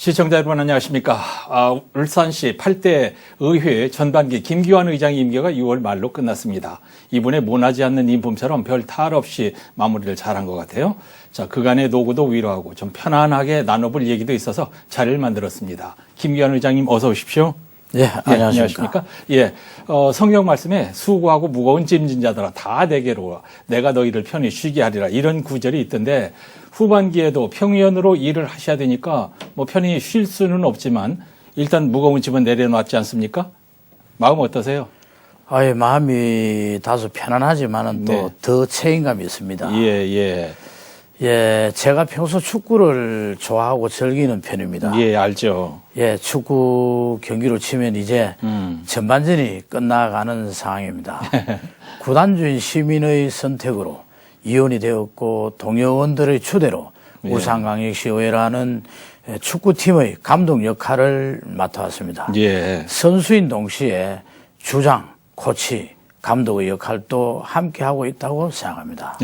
시청자 여러분 안녕하십니까. 울산시 8대 의회 전반기 김기환 의장 임기가 6월 말로 끝났습니다. 이분의 모나지 않는 인품처럼 별 탈 없이 마무리를 잘한 것 같아요. 자, 그간의 노고도 위로하고 좀 편안하게 나눠볼 얘기도 있어서 자리를 만들었습니다. 김기환 의장님 어서 오십시오. 예, 안녕하십니까. 예, 성경 말씀에 수고하고 무거운 짐진 자들아 다 내게로 내가 너희를 편히 쉬게 하리라 이런 구절이 있던데 후반기에도 평의원으로 일을 하셔야 되니까 뭐 편히 쉴 수는 없지만 일단 무거운 짐은 내려놨지 않습니까? 마음 어떠세요? 마음이 다소 편안하지만은 또 더 책임감이 있습니다. 예, 제가 평소 축구를 좋아하고 즐기는 편입니다. 예, 알죠. 예, 축구 경기로 치면 이제 전반전이 끝나가는 상황입니다. 구단주인 시민의 선택으로 이원이 되었고 동료원들의 추대로 울산광역시의회라는 축구팀의 감독 역할을 맡아왔습니다. 예. 선수인 동시에 주장, 코치, 감독의 역할도 함께 하고 있다고 생각합니다.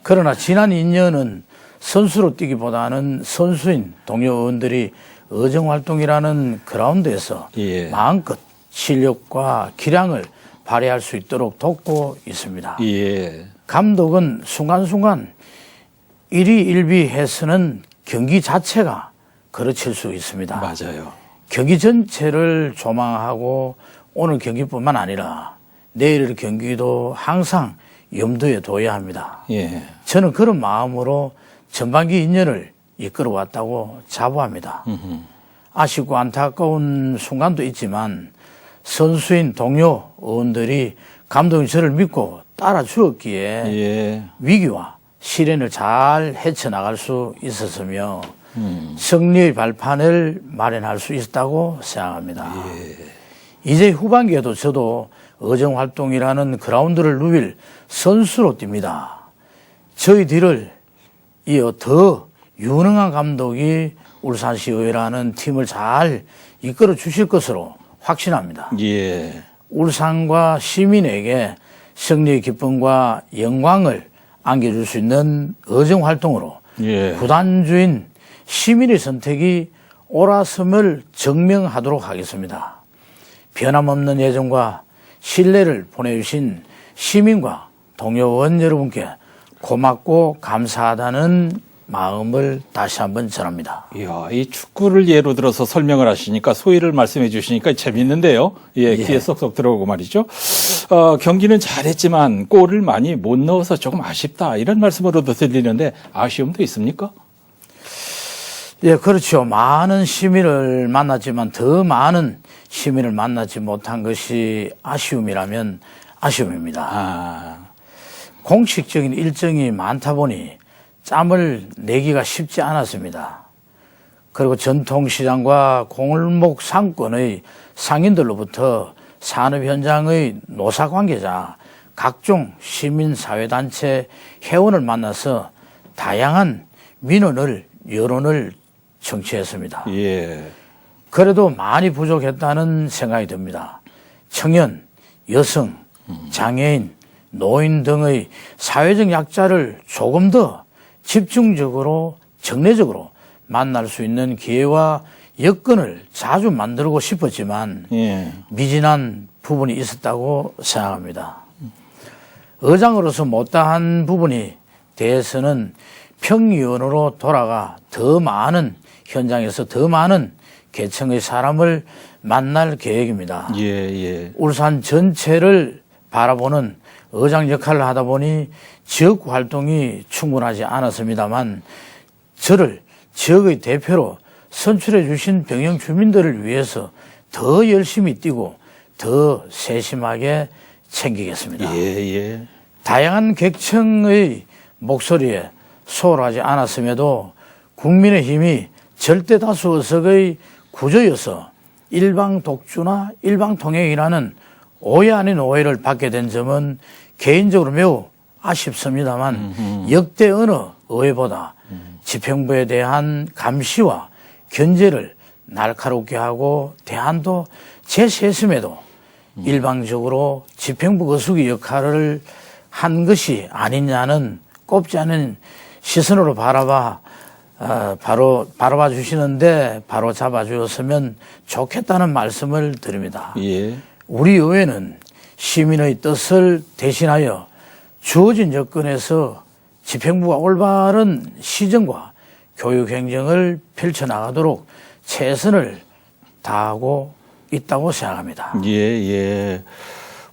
그러나 지난 2년은 선수로 뛰기보다는 선수인 동료 의원들이 의정활동이라는 그라운드에서 마음껏 실력과 기량을 발휘할 수 있도록 돕고 있습니다. 예. 감독은 순간순간 일희일비해서는 경기 자체가 그르칠 수 있습니다. 맞아요. 경기 전체를 조망하고 오늘 경기뿐만 아니라 내일 경기도 항상 염두에 둬야 합니다. 예. 저는 그런 마음으로 전반기 2년을 이끌어왔다고 자부합니다. 아쉽고 안타까운 순간도 있지만 선수인 동료 의원들이 감독이 저를 믿고 따라 주었기에 위기와 시련을 잘 헤쳐나갈 수 있었으며 승리의 발판을 마련할 수 있었다고 생각합니다. 이제 후반기에도 저도 의정활동이라는 그라운드를 누빌 선수로 뜁니다. 저희 뒤를 이어 더 유능한 감독이 울산시의회라는 팀을 잘 이끌어 주실 것으로 확신합니다. 예. 울산과 시민에게 승리의 기쁨과 영광을 안겨줄 수 있는 의정활동으로 구단주인 시민의 선택이 옳았음을 증명하도록 하겠습니다. 변함없는 예정과 신뢰를 보내주신 시민과 동료 의원 여러분께 고맙고 감사하다는 마음을 다시 한번 전합니다. 이야, 이 축구를 예로 들어서 설명을 하시니까 소위를 말씀해 주시니까 재밌는데요. 귀에 쏙쏙 들어오고 말이죠. 경기는 잘했지만 골을 많이 못 넣어서 조금 아쉽다 이런 말씀으로도 들리는데 아쉬움도 있습니까? 예, 그렇죠. 많은 시민을 만났지만 더 많은 시민을 만나지 못한 것이 아쉬움이라면 아쉬움입니다. 공식적인 일정이 많다 보니 짬을 내기가 쉽지 않았습니다. 그리고 전통시장과 골목 상권의 상인들로부터 산업 현장의 노사 관계자, 각종 시민사회단체 회원을 만나서 다양한 민원을, 여론을 청취했습니다. 그래도 많이 부족했다는 생각이 듭니다. 청년, 여성, 장애인, 노인 등의 사회적 약자를 조금 더 집중적으로 정례적으로 만날 수 있는 기회와 여건을 자주 만들고 싶었지만 미진한 부분이 있었다고 생각합니다. 의장으로서 못다한 부분이 대해서는 평의원으로 돌아가 더 많은 현장에서 더 많은 계층의 사람을 만날 계획입니다. 울산 전체를 바라보는 의장 역할을 하다 보니 지역 활동이 충분하지 않았습니다만 저를 지역의 대표로 선출해 주신 병영 주민들을 위해서 더 열심히 뛰고 더 세심하게 챙기겠습니다. 다양한 계층의 목소리에 소홀하지 않았음에도 국민의힘이 절대 다수 의석의 구조여서 일방독주나 일방통행이라는 오해 아닌 오해를 받게 된 점은 개인적으로 매우 아쉽습니다만 역대 어느 의회보다 집행부에 대한 감시와 견제를 날카롭게 하고 대안도 제시했음에도 일방적으로 집행부 거수기 역할을 한 것이 아니냐는 꼽지 않은 시선으로 바라봐 바로 바라봐 주시는데 바로 잡아 주었으면 좋겠다는 말씀을 드립니다. 예. 우리 의회는 시민의 뜻을 대신하여 주어진 여건에서 집행부가 올바른 시정과 교육 행정을 펼쳐나가도록 최선을 다하고 있다고 생각합니다. 예, 예.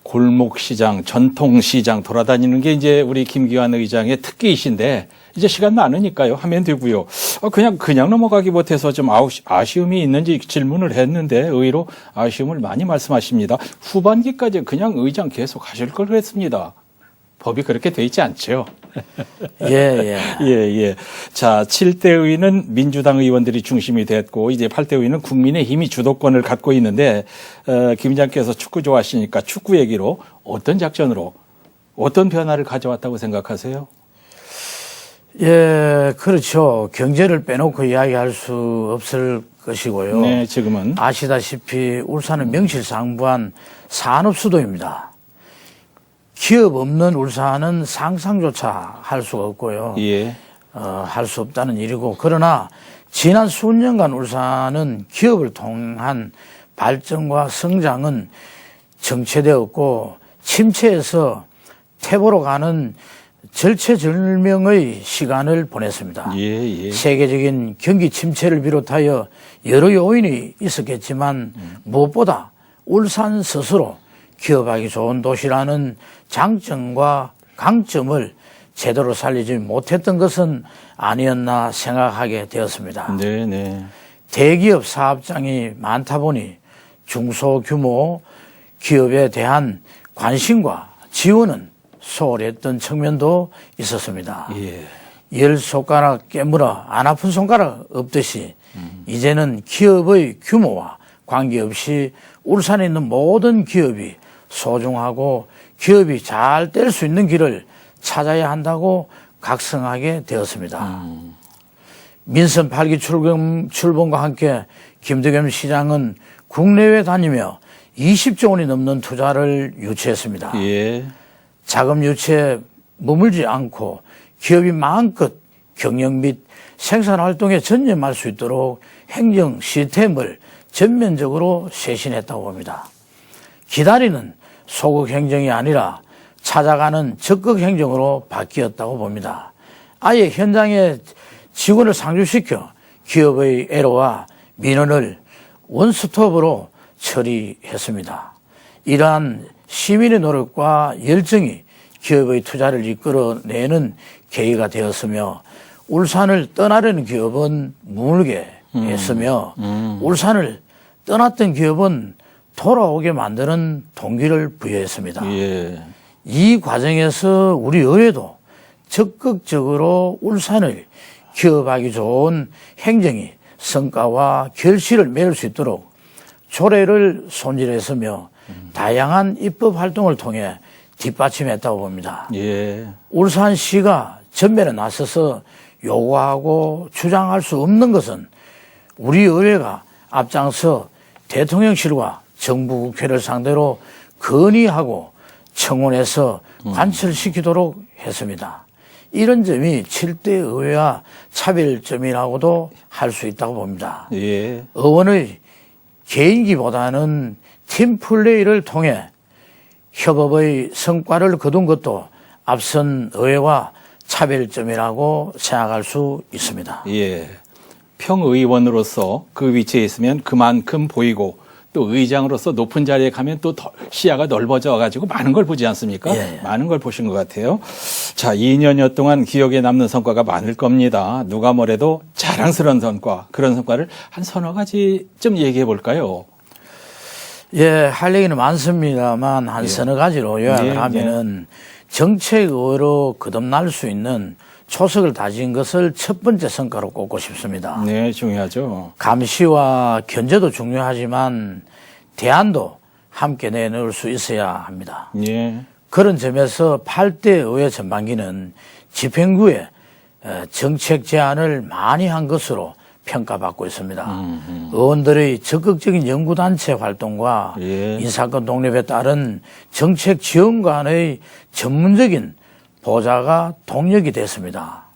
골목시장, 전통시장 돌아다니는 게 이제 우리 김기환 의장의 특기이신데 이제 시간 많으니까요. 하면 되고요. 그냥 넘어가기 못해서 좀 아쉬움이 있는지 질문을 했는데 의외로 아쉬움을 많이 말씀하십니다. 후반기까지 그냥 의장 계속 하실 걸 그랬습니다. 법이 그렇게 돼 있지 않죠. 예. 예. 자, 7대 의회는 민주당 의원들이 중심이 됐고 이제 8대 의회는 국민의힘이 주도권을 갖고 있는데 김 의장께서 축구 좋아하시니까 축구 얘기로 어떤 작전으로 어떤 변화를 가져왔다고 생각하세요? 예, 그렇죠. 경제를 빼놓고 이야기할 수 없을 것이고요. 네, 지금은 아시다시피 울산은 명실상부한 산업 수도입니다. 기업 없는 울산은 상상조차 할 수가 없고요. 예. 할 수 없다는 일이고, 그러나 지난 수년간 울산은 기업을 통한 발전과 성장은 정체되었고 침체에서 퇴보로 가는 절체절명의 시간을 보냈습니다. 예. 세계적인 경기 침체를 비롯하여 여러 요인이 있었겠지만 무엇보다 울산 스스로 기업하기 좋은 도시라는 장점과 강점을 제대로 살리지 못했던 것은 아니었나 생각하게 되었습니다. 네. 대기업 사업장이 많다 보니 중소규모 기업에 대한 관심과 지원은 소홀했던 측면도 있었습니다. 예. 열 손가락 깨물어 안 아픈 손가락 없듯이 이제는 기업의 규모와 관계없이 울산에 있는 모든 기업이 소중하고 기업이 잘 될 수 있는 길을 찾아야 한다고 각성하게 되었습니다. 민선 8기 출범과 함께 김덕겸 시장은 국내외 다니며 20조 원이 넘는 투자를 유치했습니다. 예. 자금 유치에 머물지 않고 기업이 마음껏 경영 및 생산 활동에 전념할 수 있도록 행정 시스템을 전면적으로 쇄신했다고 봅니다. 기다리는 소극 행정이 아니라 찾아가는 적극 행정으로 바뀌었다고 봅니다. 아예 현장에 직원을 상주시켜 기업의 애로와 민원을 원스톱으로 처리했습니다. 이러한 시민의 노력과 열정이 기업의 투자를 이끌어내는 계기가 되었으며 울산을 떠나려는 기업은 머물게 했으며 울산을 떠났던 기업은 돌아오게 만드는 동기를 부여했습니다. 예. 이 과정에서 우리 의회도 적극적으로 울산을 기업하기 좋은 행정이 성과와 결실을 맺을 수 있도록 조례를 손질했으며 다양한 입법 활동을 통해 뒷받침했다고 봅니다. 예. 울산시가 전면에 나서서 요구하고 주장할 수 없는 것은 우리 의회가 앞장서 대통령실과 정부 국회를 상대로 건의하고 청원해서 관철시키도록 했습니다. 이런 점이 7대 의회와 차별점이라고도 할 수 있다고 봅니다. 예. 의원의 개인기보다는 팀플레이를 통해 협업의 성과를 거둔 것도 앞선 의회와 차별점이라고 생각할 수 있습니다. 예. 평의원으로서 그 위치에 있으면 그만큼 보이고 또 의장으로서 높은 자리에 가면 또 시야가 넓어져 가지고 많은 걸 보지 않습니까? 예. 많은 걸 보신 것 같아요. 자, 2년여 동안 기억에 남는 성과가 많을 겁니다. 누가 뭐래도 자랑스러운 성과, 그런 성과를 한 서너 가지 좀 얘기해 볼까요? 예, 할 얘기는 많습니다만 한 서너 가지로 요약을 하면은 정책으로 거듭날 수 있는 초석을 다진 것을 첫 번째 성과로 꼽고 싶습니다. 네, 중요하죠. 감시와 견제도 중요하지만 대안도 함께 내놓을 수 있어야 합니다. 예. 그런 점에서 8대 의회 전반기는 집행부에 정책 제안을 많이 한 것으로 평가받고 있습니다. 의원들의 적극적인 연구단체 활동과 예. 인사권 독립에 따른 정책 지원관의 전문적인 보좌가 동력이 됐습니다.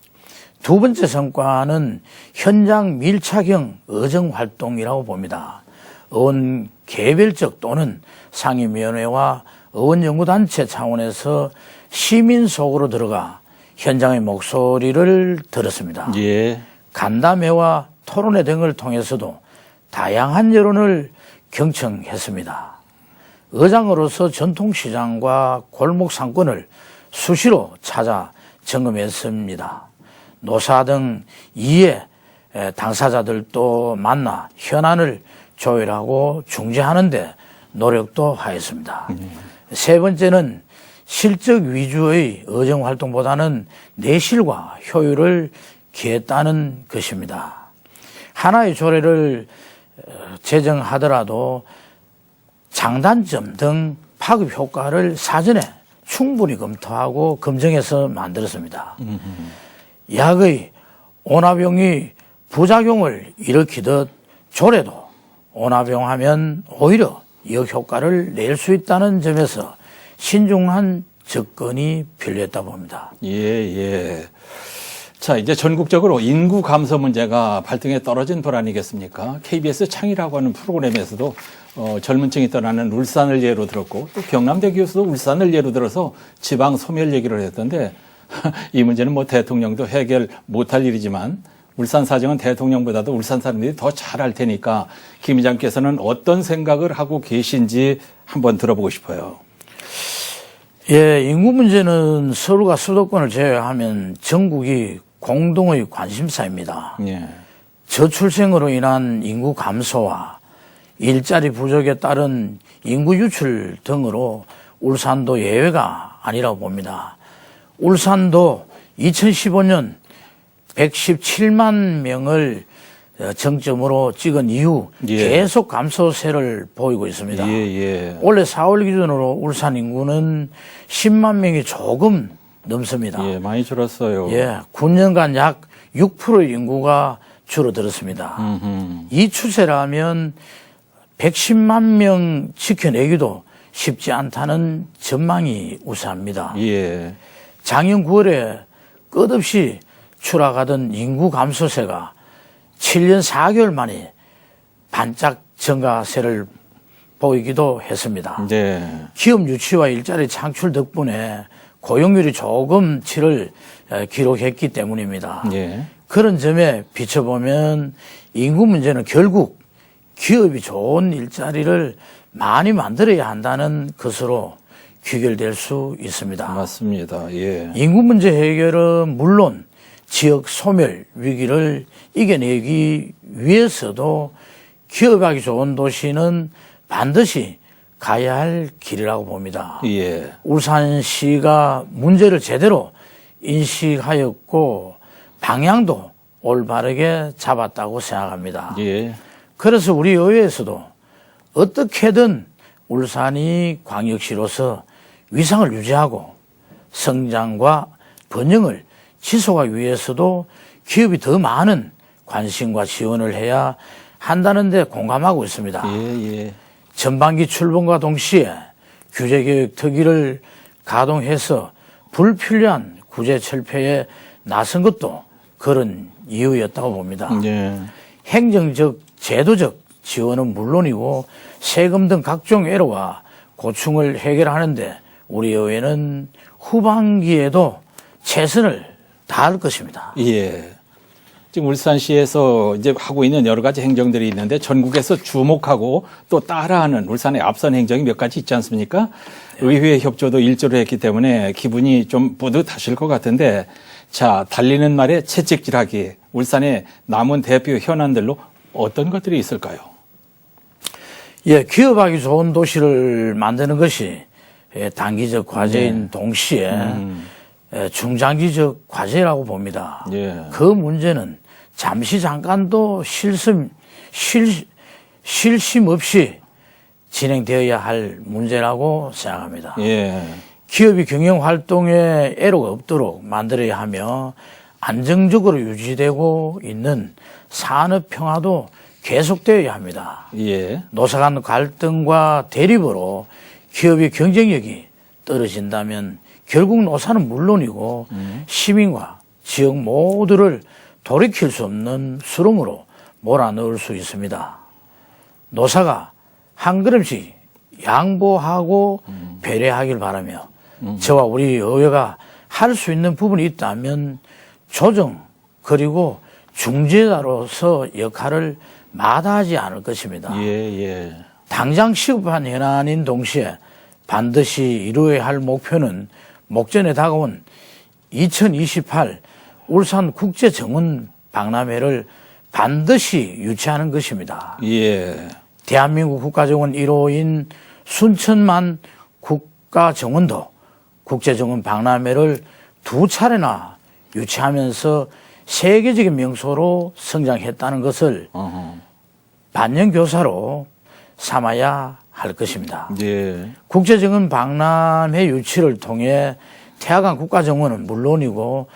두 번째 성과는 현장 밀착형 의정 활동이라고 봅니다. 의원 개별적 또는 상임위원회와 의원연구단체 차원에서 시민 속으로 들어가 현장의 목소리를 들었습니다. 예. 간담회와 토론회 등을 통해서도 다양한 여론을 경청했습니다. 의장으로서 전통시장과 골목 상권을 수시로 찾아 점검했습니다. 노사 등 이해 당사자들도 만나 현안을 조율하고 중재하는 데 노력도 하였습니다. 세 번째는 실적 위주의 의정활동보다는 내실과 효율을 기했다는 것입니다. 하나의 조례를 제정하더라도 장단점 등 파급 효과를 사전에 충분히 검토하고 검증해서 만들었습니다. 약의 오나병이 부작용을 일으키듯 조례도 오나병하면 오히려 역효과를 낼 수 있다는 점에서 신중한 접근이 필요했다 봅니다. 예. 자, 이제 전국적으로 인구 감소 문제가 발등에 떨어진 불 아니겠습니까? KBS 창이라고 하는 프로그램에서도 젊은 층이 떠나는 울산을 예로 들었고 또 경남대 교수도 울산을 예로 들어서 지방 소멸 얘기를 했던데 이 문제는 뭐 대통령도 해결 못할 일이지만 울산 사정은 대통령보다도 울산 사람들이 더 잘 알 테니까 김 의장께서는 어떤 생각을 하고 계신지 한번 들어보고 싶어요. 예, 인구 문제는 서울과 수도권을 제외하면 전국이 공동의 관심사입니다. 예. 저출생으로 인한 인구 감소와 일자리 부족에 따른 인구 유출 등으로 울산도 예외가 아니라고 봅니다. 울산도 2015년 117만 명을 정점으로 찍은 이후 계속 감소세를 보이고 있습니다. 올해 4월 기준으로 울산 인구는 10만 명이 조금 넘습니다. 예, 많이 줄었어요. 예, 9년간 약 6%의 인구가 줄어들었습니다. 이 추세라면 110만 명 지켜내기도 쉽지 않다는 전망이 우세합니다. 예. 작년 9월에 끝없이 추락하던 인구 감소세가 7년 4개월 만에 반짝 증가세를 보이기도 했습니다. 네. 기업 유치와 일자리 창출 덕분에 고용률이 조금치를 기록했기 때문입니다. 예. 그런 점에 비춰보면 인구 문제는 결국 기업이 좋은 일자리를 많이 만들어야 한다는 것으로 귀결될 수 있습니다. 맞습니다. 예. 인구 문제 해결은 물론 지역 소멸 위기를 이겨내기 위해서도 기업하기 좋은 도시는 반드시 가야 할 길이라고 봅니다. 예. 울산시가 문제를 제대로 인식하였고 방향도 올바르게 잡았다고 생각합니다. 예. 그래서 우리 의회에서도 어떻게든 울산이 광역시로서 위상을 유지하고 성장과 번영을 지속하기 위해서도 기업이 더 많은 관심과 지원을 해야 한다는 데 공감하고 있습니다. 예. 전반기 출범과 동시에 규제개혁 특위를 가동해서 불필요한 구제 철폐에 나선 것도 그런 이유였다고 봅니다. 예. 행정적, 제도적 지원은 물론이고 세금 등 각종 애로와 고충을 해결하는데 우리 의회는 후반기에도 최선을 다할 것입니다. 예. 지금 울산시에서 이제 하고 있는 여러 가지 행정들이 있는데 전국에서 주목하고 또 따라하는 울산의 앞선 행정이 몇 가지 있지 않습니까? 의회 협조도 일조를 했기 때문에 기분이 좀 뿌듯하실 것 같은데 자, 달리는 말에 채찍질하기 울산의 남은 대표 현안들로 어떤 것들이 있을까요? 예, 기업하기 좋은 도시를 만드는 것이 단기적 과제인 동시에 중장기적 과제라고 봅니다. 예. 그 문제는 잠시 잠깐도 쉴심 없이 진행되어야 할 문제라고 생각합니다. 예. 기업이 경영 활동에 애로가 없도록 만들어야 하며 안정적으로 유지되고 있는 산업 평화도 계속되어야 합니다. 예. 노사 간 갈등과 대립으로 기업의 경쟁력이 떨어진다면 결국 노사는 물론이고 시민과 지역 모두를 돌이킬 수 없는 수렁으로 몰아넣을 수 있습니다. 노사가 한 걸음씩 양보하고 배려하길 바라며 저와 우리 의회가 할 수 있는 부분이 있다면 조정 그리고 중재자로서 역할을 마다하지 않을 것입니다. 예. 당장 시급한 현안인 동시에 반드시 이루어야 할 목표는 목전에 다가온 2028 울산 국제정원 박람회를 반드시 유치하는 것입니다. 예. 대한민국 국가정원 1호인 순천만 국가정원도 국제정원 박람회를 2차례나 유치하면서 세계적인 명소로 성장했다는 것을 반영교사로 삼아야 할 것입니다. 예. 국제정원 박람회 유치를 통해 태화강 국가정원은 물론이고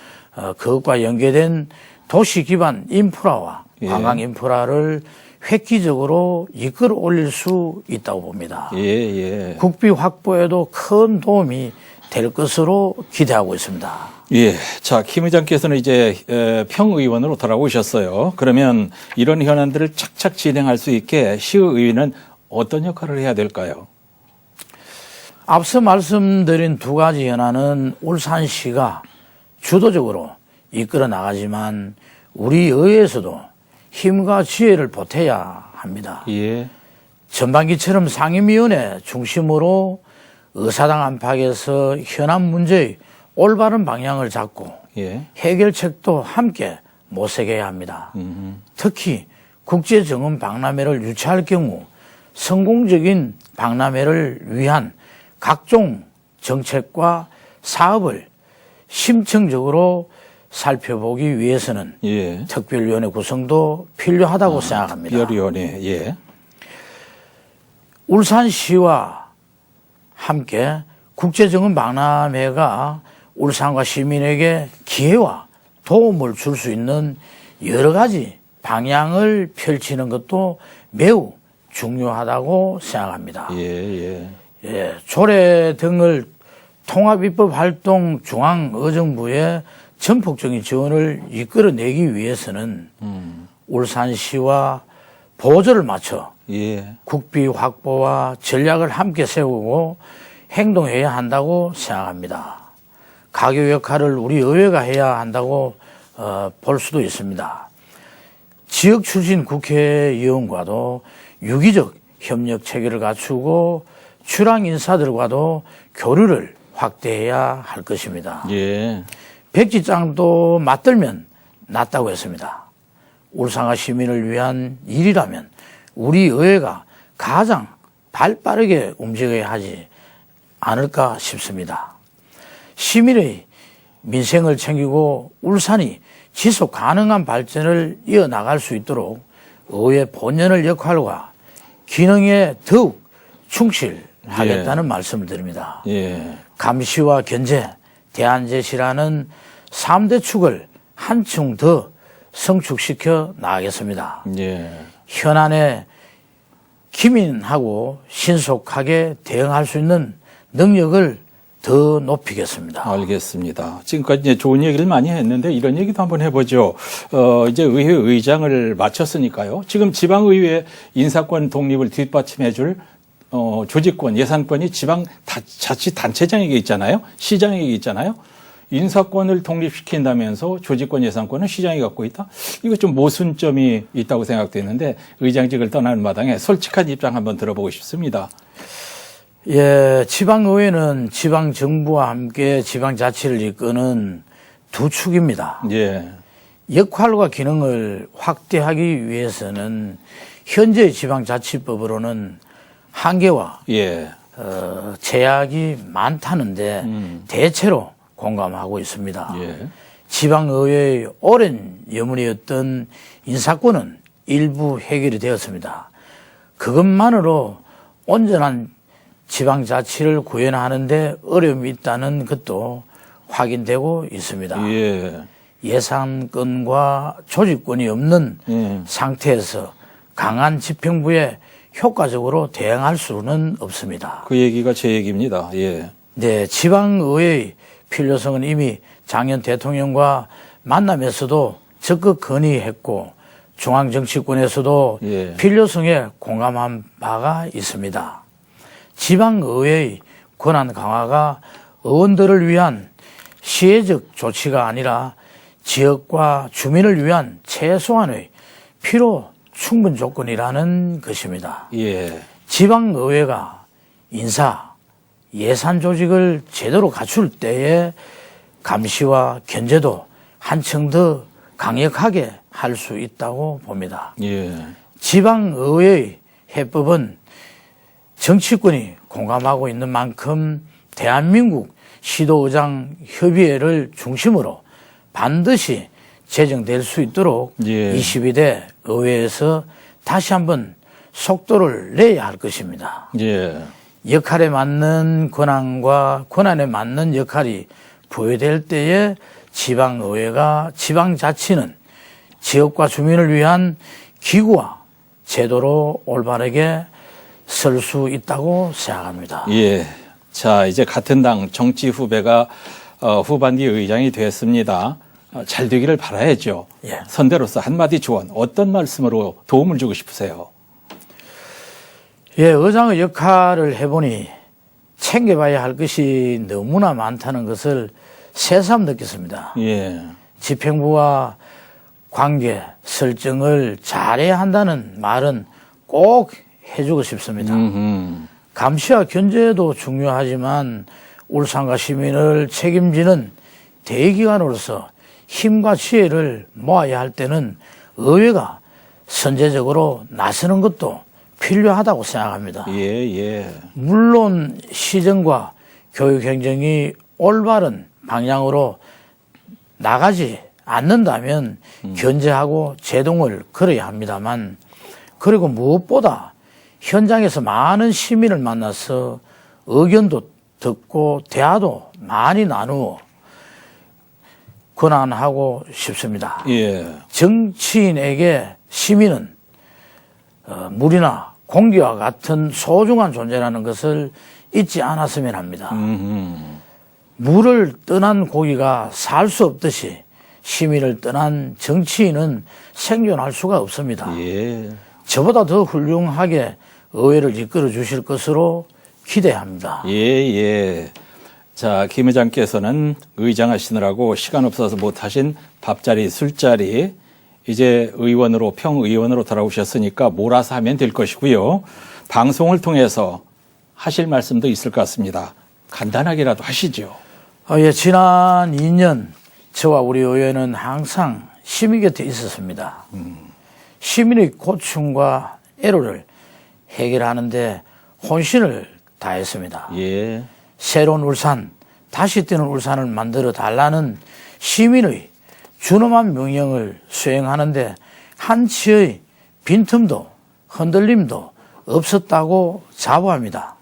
그것과 연계된 도시 기반 인프라와 관광 인프라를 획기적으로 이끌어 올릴 수 있다고 봅니다. 예. 국비 확보에도 큰 도움이 될 것으로 기대하고 있습니다. 예. 자, 김 의장께서는 이제 평의원으로 돌아오셨어요. 그러면 이런 현안들을 착착 진행할 수 있게 시의회는 어떤 역할을 해야 될까요? 앞서 말씀드린 두 가지 현안은 울산시가 주도적으로 이끌어 나가지만 우리 의회에서도 힘과 지혜를 보태야 합니다. 예. 전반기처럼 상임위원회 중심으로 의사당 안팎에서 현안 문제의 올바른 방향을 잡고 예. 해결책도 함께 모색해야 합니다. 특히 국제정원 박람회를 유치할 경우 성공적인 박람회를 위한 각종 정책과 사업을 심층적으로 살펴보기 위해서는 예. 특별위원회 구성도 필요하다고 생각합니다. 특별위원회. 예. 울산시와 함께 국제정원 박람회가 울산과 시민에게 기회와 도움을 줄 수 있는 여러 가지 방향을 펼치는 것도 매우 중요하다고 생각합니다. 예. 조례 등을 통합입법활동 중앙의정부의 전폭적인 지원을 이끌어내기 위해서는 울산시와 보조를 맞춰 예. 국비 확보와 전략을 함께 세우고 행동해야 한다고 생각합니다. 가교 역할을 우리 의회가 해야 한다고 볼 수도 있습니다. 지역 출신 국회의원과도 유기적 협력 체계를 갖추고 출향 인사들과도 교류를 확대해야 할 것입니다. 예. 백지장도 맞들면 낫다고 했습니다. 울산과 시민을 위한 일이라면 우리 의회가 가장 발빠르게 움직여야 하지 않을까 싶습니다. 시민의 민생을 챙기고 울산이 지속 가능한 발전을 이어나갈 수 있도록 의회 본연의 역할과 기능에 더욱 충실하겠다는 말씀을 드립니다. 예. 감시와 견제, 대안제시라는 3대 축을 한층 더 성축시켜 나가겠습니다. 예. 현안에 기민하고 신속하게 대응할 수 있는 능력을 더 높이겠습니다. 알겠습니다. 지금까지 이제 좋은 얘기를 많이 했는데 이런 얘기도 한번 해보죠. 이제 의회 의장을 마쳤으니까요. 지금 지방의회 인사권 독립을 뒷받침해줄 조직권, 예산권이 지방자치단체장에게 있잖아요. 시장에게 있잖아요. 인사권을 독립시킨다면서 조직권 예산권은 시장이 갖고 있다? 이거 좀 모순점이 있다고 생각되는데 의장직을 떠나는 마당에 솔직한 입장 한번 들어보고 싶습니다. 예, 지방의회는 지방정부와 함께 지방자치를 이끄는 두 축입니다. 예. 역할과 기능을 확대하기 위해서는 현재의 지방자치법으로는 한계와 예. 제약이 많다는데 대체로 공감하고 있습니다. 예. 지방의회의 오랜 여문이었던 인사권은 일부 해결이 되었습니다. 그것만으로 온전한 지방자치를 구현하는데 어려움이 있다는 것도 확인되고 있습니다. 예. 예산권과 조직권이 없는 상태에서 강한 집행부에 효과적으로 대응할 수는 없습니다. 그 얘기가 제 얘기입니다. 예. 네, 지방의회의 필요성은 이미 장현 대통령과 만남에서도 적극 건의했고 중앙정치권에서도 예. 필요성에 공감한 바가 있습니다. 지방의회의 권한 강화가 의원들을 위한 시혜적 조치가 아니라 지역과 주민을 위한 최소한의 필요 충분 조건이라는 것입니다. 예. 지방의회가 인사, 예산 조직을 제대로 갖출 때에 감시와 견제도 한층 더 강력하게 할 수 있다고 봅니다. 예. 지방의회의 해법은 정치권이 공감하고 있는 만큼 대한민국 시도의장 협의회를 중심으로 반드시 제정될 수 있도록 예. 22대 의회에서 다시 한번 속도를 내야 할 것입니다. 예. 역할에 맞는 권한과 권한에 맞는 역할이 부여될 때에 지방의회가 지방자치는 지역과 주민을 위한 기구와 제도로 올바르게 설 수 있다고 생각합니다. 예. 자, 이제 같은 당 정치 후배가 후반기 의장이 됐습니다. 잘 되기를 바라야죠. 예. 선대로서 한마디 조언, 어떤 말씀으로 도움을 주고 싶으세요? 예, 의장의 역할을 해보니 챙겨봐야 할 것이 너무나 많다는 것을 새삼 느꼈습니다. 예. 집행부와 관계 설정을 잘해야 한다는 말은 꼭 해주고 싶습니다. 감시와 견제도 중요하지만 울산과 시민을 책임지는 대기관으로서 힘과 지혜를 모아야 할 때는 의회가 선제적으로 나서는 것도 필요하다고 생각합니다. 예, 예. 물론 시정과 교육 행정이 올바른 방향으로 나가지 않는다면 견제하고 제동을 걸어야 합니다만, 그리고 무엇보다 현장에서 많은 시민을 만나서 의견도 듣고 대화도 많이 나누어 권한하고 싶습니다. 예. 정치인에게 시민은 물이나 공기와 같은 소중한 존재라는 것을 잊지 않았으면 합니다. 물을 떠난 고기가 살 수 없듯이 시민을 떠난 정치인은 생존할 수가 없습니다. 예. 저보다 더 훌륭하게 의회를 이끌어 주실 것으로 기대합니다. 예, 예. 자, 김 의장께서는 의장 하시느라고 시간 없어서 못하신 밥자리, 술자리, 이제 의원으로, 평의원으로 돌아오셨으니까 몰아서 하면 될 것이고요. 방송을 통해서 하실 말씀도 있을 것 같습니다. 간단하게라도 하시죠. 예, 지난 2년 저와 우리 의회는 항상 시민 곁에 있었습니다. 시민의 고충과 애로를 해결하는 데 혼신을 다했습니다. 예. 새로운 울산, 다시 뛰는 울산을 만들어 달라는 시민의 준엄한 명령을 수행하는데 한치의 빈틈도 흔들림도 없었다고 자부합니다.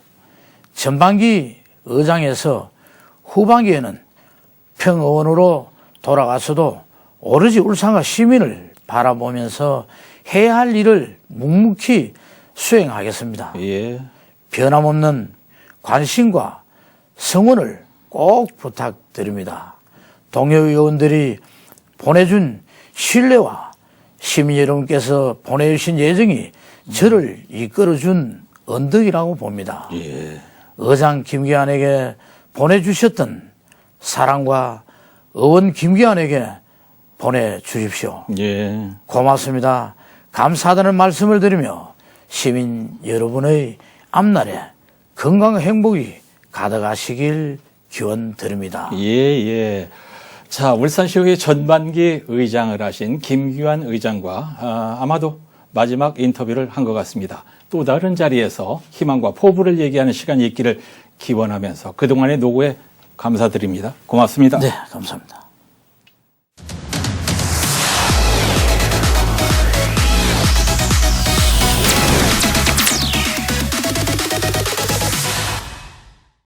전반기 의장에서 후반기에는 평의원으로 돌아가서도 오로지 울산과 시민을 바라보면서 해야 할 일을 묵묵히 수행하겠습니다. 예. 변함없는 관심과 성원을 꼭 부탁드립니다. 동료 의원들이 보내준 신뢰와 시민 여러분께서 보내주신 예정이 저를 이끌어준 언덕이라고 봅니다. 예. 의장 김기환에게 보내주셨던 사랑과 의원 김기환에게 보내주십시오. 예. 고맙습니다. 감사하다는 말씀을 드리며 시민 여러분의 앞날에 건강과 행복이 가득하시길 기원 드립니다. 예, 예. 자, 울산시의회 전반기 의장을 하신 김기환 의장과 아마도 마지막 인터뷰를 한 것 같습니다. 또 다른 자리에서 희망과 포부를 얘기하는 시간이 있기를 기원하면서 그동안의 노고에 감사드립니다. 고맙습니다. 네, 감사합니다.